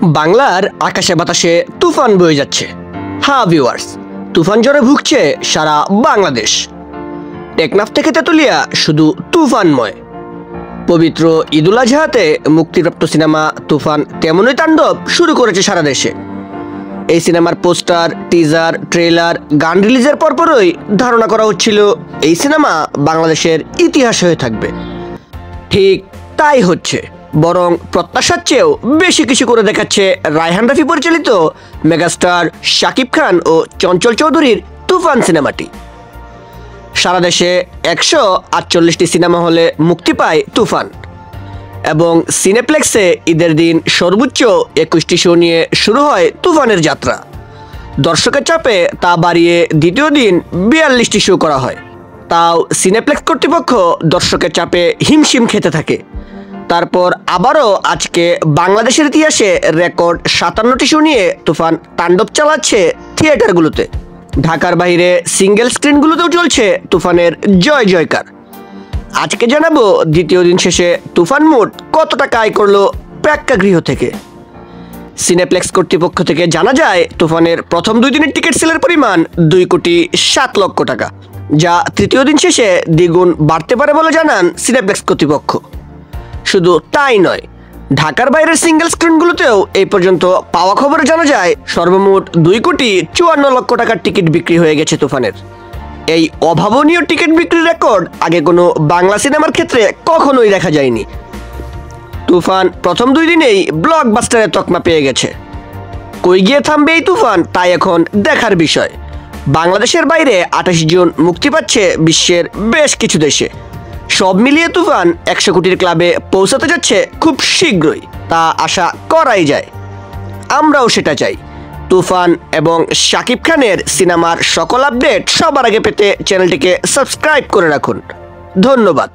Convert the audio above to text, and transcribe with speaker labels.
Speaker 1: বাংলার আকাশে বাতাসে তুফান বয়ে যাচ্ছে। হ্যাঁ ভিউয়ার্স, তুফান জ্বরে ভুগছে সারা বাংলাদেশ। টেকনাফ থেকে তেতুলিয়া শুধু তুফানময়। পবিত্র ঈদুল আজহাতে মুক্তিপ্রাপ্ত সিনেমা তুফান তেমনই তাণ্ডব শুরু করেছে সারা দেশে। এই সিনেমার পোস্টার, টিজার, ট্রেলার, গান রিলিজের পরপরই ধারণা করা হচ্ছিল এই সিনেমা বাংলাদেশের ইতিহাস হয়ে থাকবে। ঠিক তাই হচ্ছে, বরং প্রত্যাশার চেয়েও বেশি কিছু করে দেখাচ্ছে রায়হান রাফি পরিচালিত মেগাস্টার শাকিব খান ও চঞ্চল চৌধুরীর তুফান সিনেমাটি। সারা দেশে 148টি সিনেমা হলে মুক্তি পায় তুফান এবং সিনেপ্লেক্সে ঈদের দিন সর্বোচ্চ 21টি শো নিয়ে শুরু হয় তুফানের যাত্রা। দর্শকের চাপে তা বাড়িয়ে দ্বিতীয় দিন 42টি শো করা হয়। তাও সিনেপ্লেক্স কর্তৃপক্ষ দর্শকের চাপে হিমশিম খেতে থাকে। তারপর আবারও আজকে বাংলাদেশের ইতিহাসে রেকর্ড 57টি শো নিয়ে তুফান তাণ্ডব চালাচ্ছে থিয়েটারগুলোতে। ঢাকার বাইরে সিঙ্গেল স্ক্রিনগুলোতেও চলছে তুফানের জয় জয়কার। আজকে জানাবো দ্বিতীয় দিন শেষে তুফান মোট কত টাকা আয় করলো প্রেক্ষাগৃহ থেকে। সিনেপ্লেক্স কর্তৃপক্ষ থেকে জানা যায় তুফানের প্রথম 2 দিনের টিকিট সেলের পরিমাণ 2,07,00,000 টাকা, যা তৃতীয় দিন শেষে দ্বিগুণ বাড়তে পারে বলে জানান সিনেপ্লেক্স কর্তৃপক্ষ। শুধু তাই নয়, ঢাকার বাইরের সিঙ্গেল স্ক্রিনগুলোতেও এই পর্যন্ত পাওয়া খবরে জানা যায় সর্বমোট 2,54,00,000 টাকার টিকিট বিক্রি হয়ে গেছে তুফানের। এই অভাবনীয় টিকিট বিক্রির রেকর্ড আগে কোনো বাংলা সিনেমার ক্ষেত্রে কখনোই দেখা যায়নি। তুফান প্রথম 2 দিনেই ব্লকবাস্টারের তকমা পেয়ে গেছে। কই গিয়ে থামবে এই তুফান, তাই এখন দেখার বিষয়। বাংলাদেশের বাইরে 28 জুন মুক্তি পাচ্ছে বিশ্বের বেশ কিছু দেশে। সব মিলিয়ে তুফান 100 কোটির ক্লাবে পৌঁছাতে যাচ্ছে খুব শীঘ্রই, তা আশা করাই যায়। আমরাও সেটা চাই। তুফান এবং শাকিব খানের সিনেমার সকল আপডেট সবার আগে পেতে চ্যানেলটিকে সাবস্ক্রাইব করে রাখুন। ধন্যবাদ।